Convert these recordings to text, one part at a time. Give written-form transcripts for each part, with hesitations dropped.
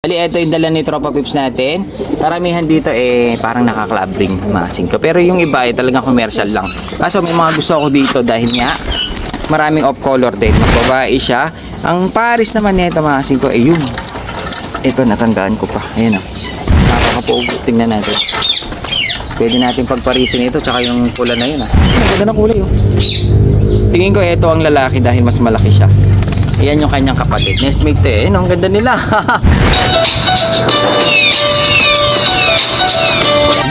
Bali, ito yung dala ni Tropa Pips natin. Karamihan dito parang naka-club ring mga singko. Pero yung iba talagang commercial lang. Kaso may mga gusto ako dito dahil nga maraming off color din. Magbabae siya. Ang pares naman nito mga singko yun. Ito natandaan ko pa. Ayan o. Nakakapuog. Tingnan natin. Pwede natin pagparisin ito. Tsaka yung pula na yun. Ang ganda ng kulay Tingin ko ito ang lalaki dahil mas malaki siya. Ayan yung kanyang kapatid. Nestmate to ang ganda nila.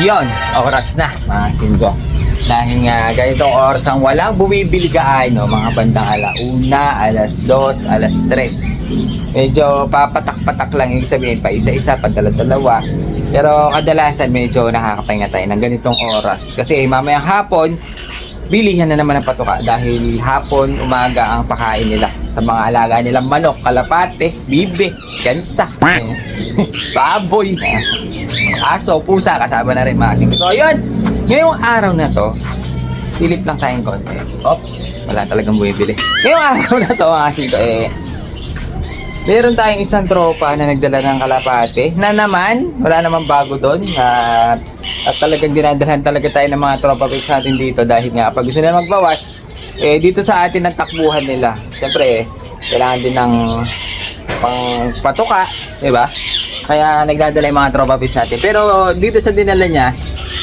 Yon, oras na mga singko. Dahil nga ganitong oras ang walang bumibili mga bandang alauna, alas 2, alas 3. Medyo papatak-patak lang yung sabihin pa isa-isa, padala-dalawa. Pero kadalasan medyo nakakapahinga tayo ng ganitong oras. Kasi mamayang hapon, bilihan na naman ang patuka dahil hapon, umaga ang pakain nila sa mga alaga nilang manok, kalapate, bibe, gansa, baboy, aso, pusa, kasama na rin mga singko. So yun, ngayong araw na to, silip lang tayong konti. Wala talagang bumibili. Ngayong araw na to mga singko, meron tayong isang tropa na nagdala ng kalapate na naman, wala namang bago doon. At talagang dinadalhan talaga tayo ng mga tropa pics natin dito dahil nga pag gusto nila magbawas, dito sa atin ang takbuhan nila. Siyempre, kailangan din ng pang patuka, diba? Kaya nagdadala yung mga tropa pics natin. Pero dito sa dinala niya,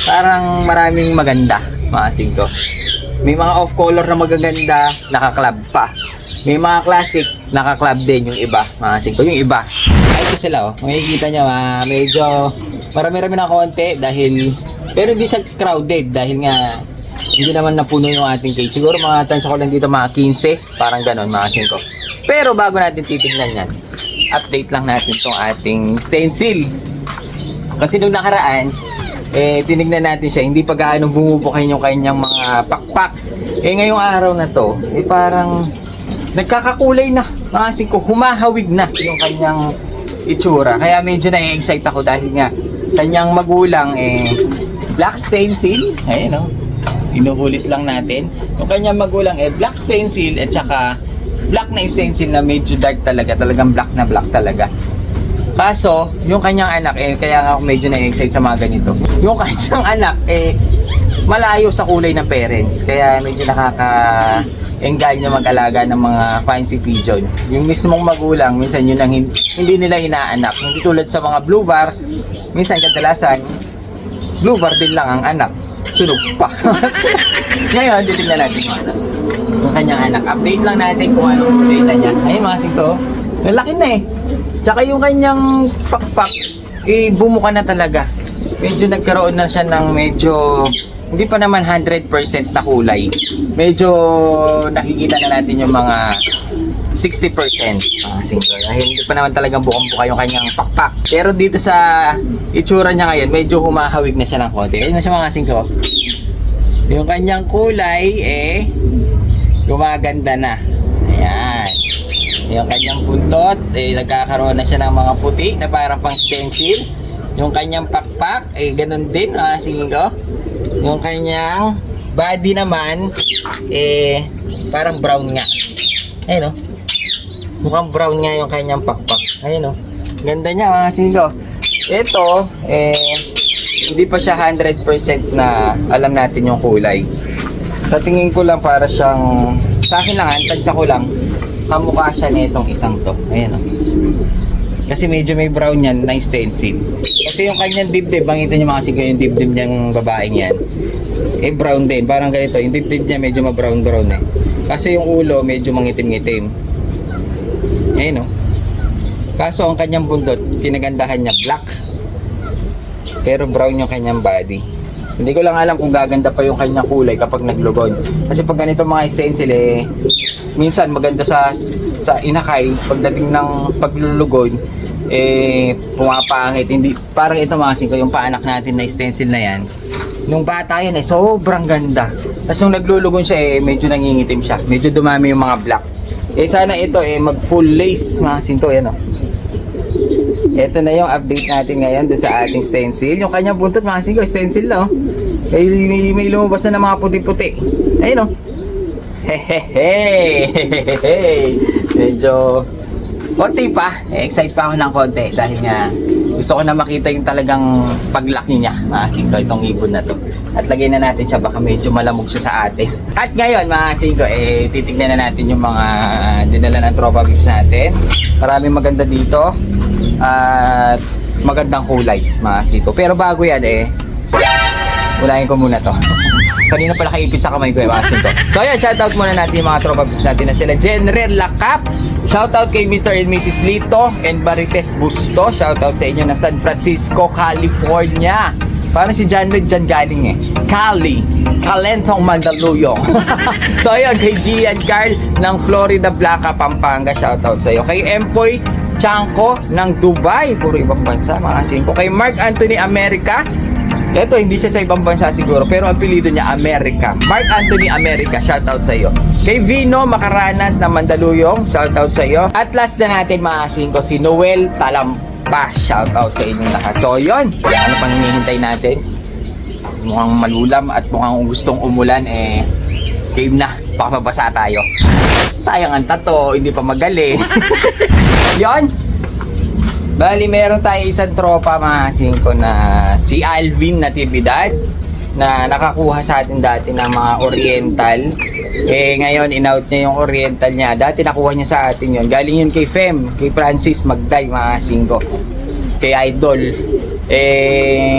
parang maraming maganda, mga singko. May mga off-color na magaganda, naka-club pa. May mga classic, naka-club din yung iba, mga singko. Yung iba, ay ito sila makikita nyo, medyo marami-rami na konti dahil, pero hindi siya crowded dahil nga hindi naman napuno yung ating case. Siguro mga tansya ko lang dito mga 15, parang ganon mga singko. Pero bago natin titignan yan, update lang natin tong ating stencil. Kasi nung nakaraan, tinignan natin siya, hindi pa gaano bumubukayin yung kanyang mga pakpak. Ngayong araw na to, parang nagkakakulay na, mga singko, humahawig na yung kanyang itsura. Kaya medyo na-excite ako dahil nga kanyang magulang black stencil. Ayun inuulit lang natin. Yung kanyang magulang black stencil at saka black na stencil na medyo dark talaga. Talagang black na black talaga. Kaso, yung kanyang anak kaya ako medyo na-excite sa mga ganito. Yung kanyang anak malayo sa kulay ng parents. Kaya medyo nakaka-engganyo mag-alaga ng mga fancy pigeon. Yung mismong magulang, minsan yun ang hindi nila inaanak. Hindi tulad sa mga blue bar, minsan kadalasan, blue bar din lang ang anak. Sunog pa. Ngayon, titignan natin yung kanyang anak. Update lang natin kung anong kulay na niya. Ayun mga singko, lalaki na Tsaka yung kanyang pakpak, bumuka na talaga. Medyo nagkaroon na siya ng medyo hindi pa naman 100% na kulay. Medyo nakikita na natin yung mga 60%. Dahil hindi pa naman talagang bukang-buka yung kanyang pakpak. Pero dito sa itsura niya ngayon, medyo humahawig na siya ng konti. Ayun na siya mga singko. Yung kanyang kulay, gumaganda na. Ayan. Yung kanyang buntot, nagkakaroon na siya ng mga puti na parang pang stencil. Yung kanyang pakpak, ganun din mga singko. Yung kanyang body naman, parang brown nga. Ayun mukhang brown nga yung kanyang pakpak. Ayun ganda niya mga singko. Ito, hindi pa siya 100% na alam natin yung kulay. Sa tingin ko lang para siyang, sa akin lang, tansya ko lang, kamukha siya nitong isang to. Ayun kasi medyo may brown yan na stencil. Kasi yung kanyang dibdib, bangitan niyo mga singko yung dibdib niyang babaeng yan. Brown din, parang ganito. Yung dibdib niya medyo ma-brown-brown Kasi yung ulo medyo mangitim-ngitim. Ayun Kaso ang kanyang bundot, kinagandahan niya black. Pero brown yung kanyang body. Hindi ko lang alam kung gaganda pa yung kanyang kulay kapag naglugod. Kasi pag ganito mga stencil minsan maganda sa inakay, pagdating ng paglulugod, pumapangit. Hindi, parang ito mga singko, yung paanak natin na stencil na yan. Nung bata yan sobrang ganda. Tapos nung naglulugon siya medyo nangingitim siya. Medyo dumami yung mga black. Sana ito mag full lace mga singko, yan Ito na yung update natin ngayon doon sa ating stencil. Yung kanyang buntot mga singko, stencil na may lumabas na ng mga puti-puti. Ayun Hehehe. Medyo konti pa. Excite pa ako ng konti dahil nga gusto ko na makita yung talagang paglaki niya. Mga singko, itong ibon na to. At lagay na natin siya, baka medyo malamog siya sa ate. At ngayon mga singko, titignan na natin yung mga dinala ng tropa pips natin. Maraming maganda dito. At magandang kulay mga singko. Pero bago yan unahin ko muna to. Kanina pala kaipit sa kamay ko mga singko. So ayan, shoutout muna natin yung mga tropa pips natin na sila Jenrer Lacap. Shoutout kay Mr. and Mrs. Lito and Barites Busto. Shoutout sa inyo na San Francisco, California. Parang si John Lloyd dyan galing Calentong Mandaluyong. So ayun, kay Gian Carl ng Florida Blanca, Pampanga. Shoutout sa iyo. Kay Empoy Chanko ng Dubai. Puro ibang bansa mga singko. Kay Mark Anthony America. Ito, hindi siya sa ibang bansa siguro, pero ang apelyido niya, America. Mark Anthony America, shoutout sa iyo. Kay Vino Macaranas ng Mandaluyong, shoutout sa iyo. At last na natin mga singko, si Noel Talampas, shoutout sa inyong lahat. So, yun. Ano pang hinihintay natin? Mukhang malulam at mukhang gustong umulan, game na. Baka mabasa tayo. Sayang ang tato, hindi pa magaling. Yun. Bali, meron tayo isang tropa mga singko na si Alvin Natividad na nakakuha sa atin dati ng mga oriental. Ngayon, in-out niya yung oriental niya. Dati nakuha niya sa atin yun. Galing yun kay Fem, kay Francis Magday mga singko. Kay Idol.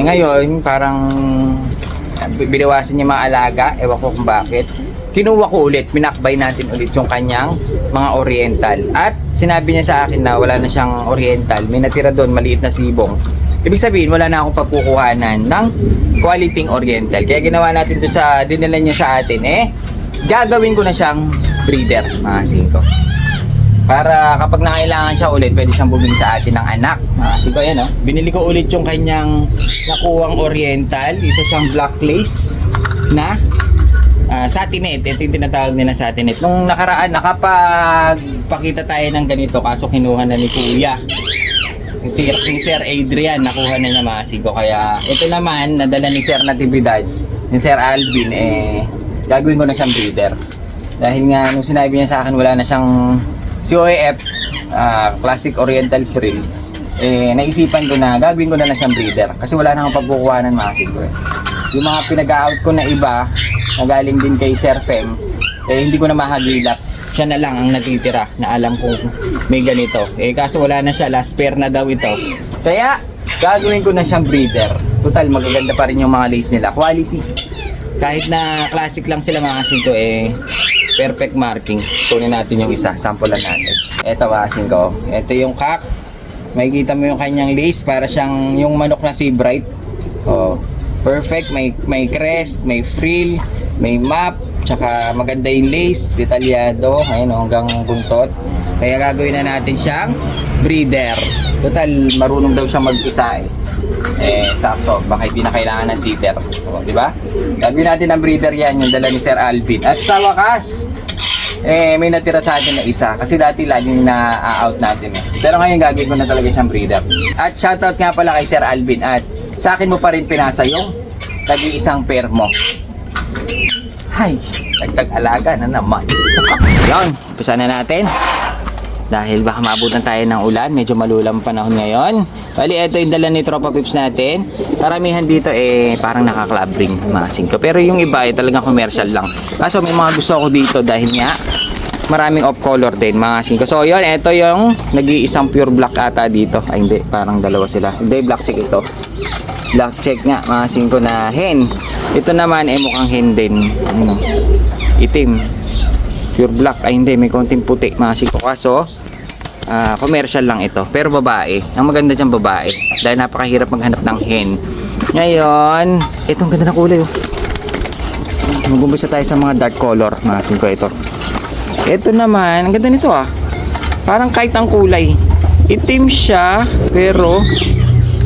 Ngayon, parang binawasan niya mga alaga. Ewan ko kung bakit. Kinuha ko ulit, minakbay natin ulit yung kanyang mga oriental. At sinabi niya sa akin na wala na siyang oriental, may natira doon, maliit na sibong. Ibig sabihin, wala na akong pagkukuhanan ng quality oriental. Kaya ginawa natin doon sa dinala niya sa atin, gagawin ko na siyang breeder, mga singko. Para kapag nangailangan siya ulit, pwede siyang bumili sa atin ng anak. Mga singko, yan binili ko ulit yung kanyang nakuwang oriental, isa siyang black lace na satinet. Ito yung tinatawag nila satinet. Nung nakaraan, nakapagpakita tayo ng ganito, kaso kinuha na ni Kuya. Si Sir Adrian, nakuha na niya mga singko. Kaya ito naman, nadala ni Sir Natividad, ni Sir Alvin, gagawin ko na siyang breeder. Dahil nga, nung sinabi niya sa akin, wala na siyang COAF, Classic Oriental Frill, naisipan ko na, gagawin ko na siyang breeder. Kasi wala na akong pagkukuhanan mga singko. Yung mga pinag-out ko na iba, na galing din kay Sir Fem, hindi ko na mahagilap. Siya na lang ang natitira na alam kong may ganito. Kaso wala na siya, last pair na daw ito. Kaya, gagawin ko na siyang breeder. Total, magaganda pa rin yung mga lace nila. Quality. Kahit na classic lang sila mga singko, perfect marking. Tunin natin yung isa, sample lang natin. Ito mga singko, ito yung cock. Makikita mo yung kanyang lace, para siyang yung manok na si Bright. Perfect, may crest, may frill, may map, tsaka maganda yung lace, detalyado, ayun hanggang buntot. Kaya gagawin na natin siyang breeder. Total, marunong daw siya mag-isa sakto, baka hindi na kailangan ng sitter. Di ba? Gagawin natin ang breeder yan, yung dala ni Sir Alvin. At sa wakas, may natira sa atin na isa. Kasi dati laging na-out natin Pero ngayon gagawin ko na talaga siyang breeder. At shoutout nga pala kay Sir Alvin. At sa akin mo pa rin pinasa yung tagi-isang pair mo. Hay, dagdag-alaga na naman. Yan, umpisa na natin. Dahil baka maabutan tayo ng ulan, medyo malulang panahon ngayon. Bali, ito yung dala ni Tropa Pips natin. Karamihan dito parang naka-club ring mga singko. Pero yung iba talagang commercial lang. Kaso may mga gusto ako dito dahil nga maraming off color din mga singko. So yun, ito yung nag-iisang pure black ata dito. Ay hindi, parang dalawa sila. Hindi, black check ito. Black check nga mga singko na hen. Ito naman mukhang hen din. Ano, itim. Pure black. Ay hindi, may konting puti mga singko. Kaso commercial lang ito. Pero babae. Ang maganda dyan babae. Dahil napakahirap maghanap ng hen. Ngayon, itong ganda na kulay Mag-umpisa tayo sa mga dark color mga singko ito. Ito naman, ang ganda nito Parang kahit ang kulay. Itim siya, pero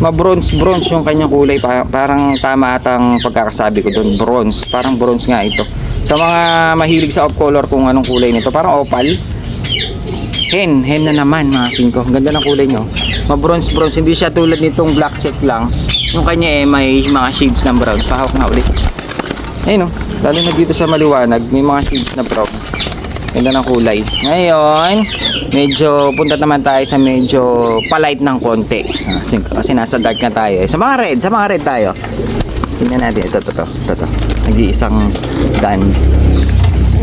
ma-bronze yung kanyang kulay. Parang tama atang pagkakasabi ko doon. Bronze. Parang bronze nga ito. Sa mga mahilig sa off color kung anong kulay nito. Parang opal. Hen na naman mga singko. Ang ganda ng kulay nyo. Ma-bronze. Hindi siya tulad nitong black check lang. Yung kanya may mga shades ng brown. Pahawak na ulit. Ayun lalo na dito sa maliwanag, may mga shades na brown. Ganda ng kulay. Ngayon, medyo punta naman tayo sa medyo palight ng konti. Kasi nasa dark na tayo. Sa mga red tayo. Tingnan natin. Ito. Nag-iisang dan.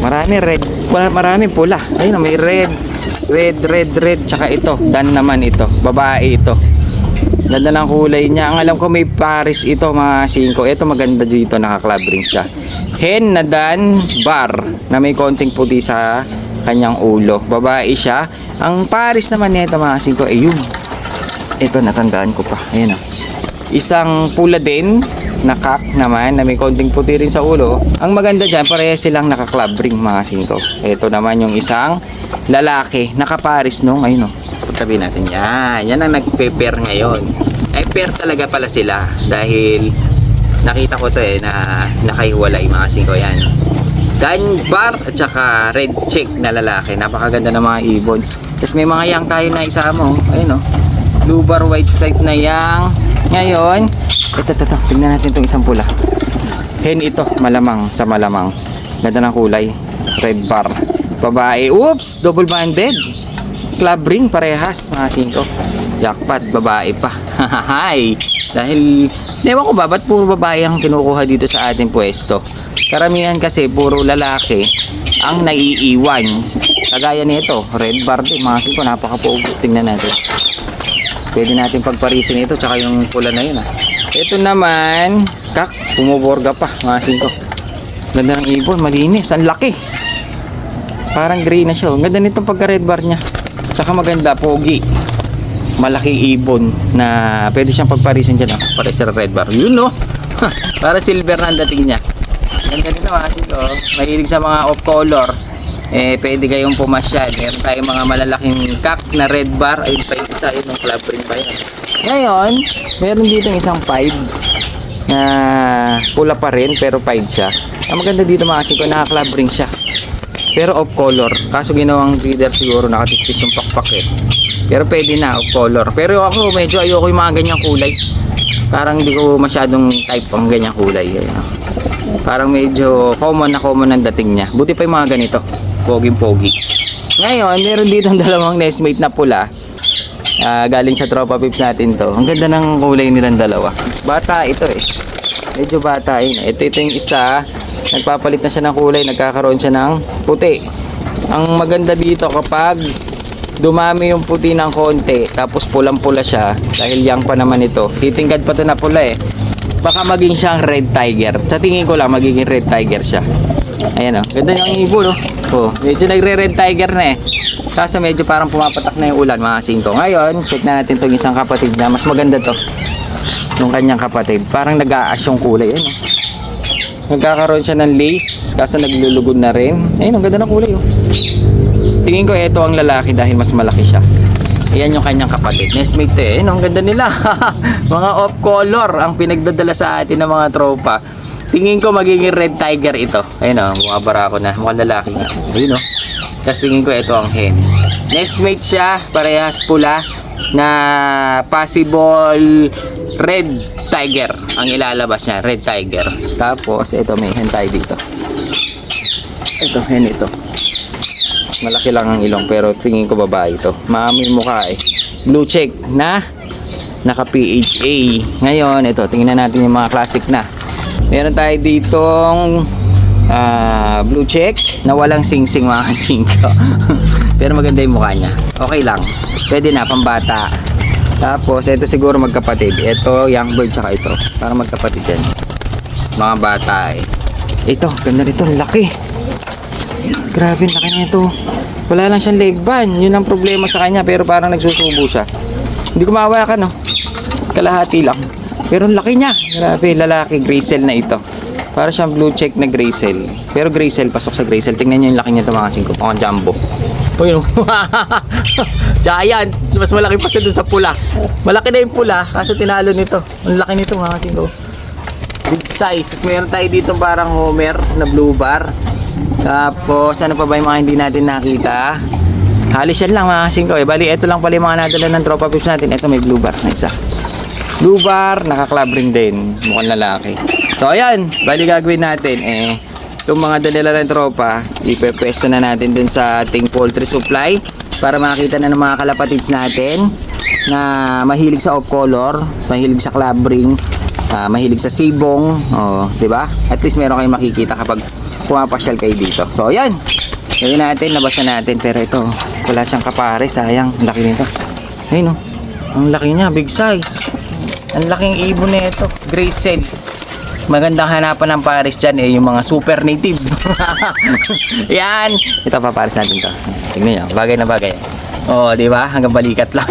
Marami red. Marami pula. Ayun, may red. Tsaka ito. Dan naman ito. Babae ito. Ganda ng kulay niya. Ang alam ko may Paris ito mga 5. Ito maganda dito. Naka-club ring siya. Hen na Dan Bar na may konting puti sa kanyang ulo. Babae siya. Ang Paris naman nito mga 5 ay yun. Ito natandaan ko pa. Ayan o. Isang pula din na kak naman na may konting puti rin sa ulo. Ang maganda dyan, parehas silang naka-club ring mga 5. Ito naman yung isang lalaki. Naka-Paris no. Ayun o. Tabi natin yan. Yan ang nagpe-pair ngayon. Ay pair talaga pala sila. Dahil nakita ko to na nakahiwalay mga 5 yan. Dan Bar at saka red chick na lalaki. Napakaganda ng mga ibon. Tapos may mga yang tayo na isama. Ayun o. Blue bar white stripe na yang. Ngayon, ito. Tingnan natin itong isang pula. Hen ito. Malamang sa malamang. Ganda ng kulay. Red bar. Babae. Oops! Double banded. Club ring parehas mga 5. Jackpot. Babae pa. Hahahay. Dahil ewan ko ba, ba't puro babae ang kinukuha dito sa ating pwesto? Karamihan kasi puro lalaki ang naiiwan. Kagaya nito, red bar din, mga 5, napaka-pogo. Tingnan natin. Pwede natin pagparisin ito, tsaka yung pula na yun. Ito naman, kak, pumuborga pa, mga 5. Ganda ng ibon, malinis, ang laki. Parang gray na siya. Ganda nitong pagka-red bar niya. Tsaka maganda, pogi. Malaki ibon na pwede siyang pagparisin dyan. Para sa red bar. Yun no. Para silver na ang dating niya. Ganda nito mga 5. Mahilig sa mga off color. Pwede kayong pumasyal. Meron tayong mga malalaking kak na red bar. Ayun pa yung isa. Yun yung club ring pa yan. Ngayon, meron dito isang 5 na pula pa rin pero 5 siya. Ang maganda dito mga 5, naka-club ring siya. Pero off color. Kaso ginawang breeder siguro nakatispis yung pakpak Pero pwede na off color. Pero ako medyo ayoko yung mga ganyang kulay. Parang hindi ko masyadong type ang ganyang kulay. Parang medyo common ang dating niya. Buti pa yung mga ganito. Poging-pogi. Ngayon, meron dito dalawang nestmate na pula. Galing sa Tropa Pips natin to. Ang ganda ng kulay nilang dalawa. Bata ito Medyo bata Ito yung isa. Nagpapalit na siya ng kulay, nagkakaroon siya ng puti. Ang maganda dito kapag dumami yung puti ng konti, tapos pulang-pula siya, dahil young pa naman ito. Titingkad pa ito na pula Baka maging siyang red tiger. Sa tingin ko lang, magiging red tiger siya. Ayan ganda ng ibon medyo nagre-red tiger na Kaso medyo parang pumapatak na yung ulan mga 5. Ngayon, check na natin itong isang kapatid na mas maganda to. Yung kanyang kapatid. Parang nag-a-ash yung kulay. Nagkakaroon siya ng lace kaso naglulugod na rin. Ayun, ang ganda ng kulay Tingin ko ito ang lalaki dahil mas malaki siya. Ayan yung kanyang kapatid. Nestmate Ayun, ang ganda nila. Mga off color ang pinagdadala sa atin ng mga tropa. Tingin ko magiging red tiger ito. Ayun bumabara ako na. Mukhang lalaki nga. Ayun Tapos tingin ko ito ang hen. Nestmate siya. Parehas pula na possible red tiger ang ilalabas niya, red tiger. Tapos ito may hen tayo dito. Ito hen ito. Malaki lang ang ilong pero tingin ko babae ito. Maami mukha Blue check na naka PHA. Ngayon ito, tingnan natin yung mga classic na. Meron tayo ditong blue check na walang sing-sing mga 5. Pero maganda yung mukha niya. Okay lang. Pwede na pambata. Tapos ito siguro magkapatid. Ito young bird tsaka ito. Para magkapatid yan. Mga bata Ito, ganda nito, laki. Grabe, laki niya ito. Wala lang siyang leg band. Yun ang problema sa kanya pero parang nagsusubo siya. Hindi ko mahawakan kalahati lang. Pero laki niya. Grabe, lalaki Gracell na ito. Para siyang blue check na Gracell. Pero Gracell, pasok sa Gracell. Tingnan niyo yung laki niya ito mga 5. Mukhang jumbo. Uy, giant. Mas malaki pa siya dun sa pula. Malaki na yung pula. Kaso tinalo nito. Ang laki nito mga 5. Big size. Tapos meron tayo dito parang Homer na blue bar. Tapos ano pa ba yung mga hindi natin nakita? Halos yan lang mga 5 Bali ito lang pala yung mga nadala ng Tropa Pips natin. Ito may blue bar na isa. Blue bar, naka-club ring din. Mukhang lalaki. So ayan, bali gagawin natin itong mga danila ng tropa, ipepwesto na natin dun sa ating poultry supply para makita na ng mga kalapatids natin na mahilig sa off color, mahilig sa club ring, mahilig sa sibong, oh, 'di ba? At least meron kayong makikita kapag pumapasyal kayo dito. So, ayan. Gawin natin, labas na natin. Pero ito, wala siyang kapare, sayang. Ang laki nito. Ayun, oh. Ang laki niya, big size. Ang laking ibon nito, gray cell. Magandang hanapan ng pares dyan eh, yung mga super native. Yan. Ito pa pares natin to. Tignan nyo, bagay na bagay. Oh, di ba? Hanggang balikat lang.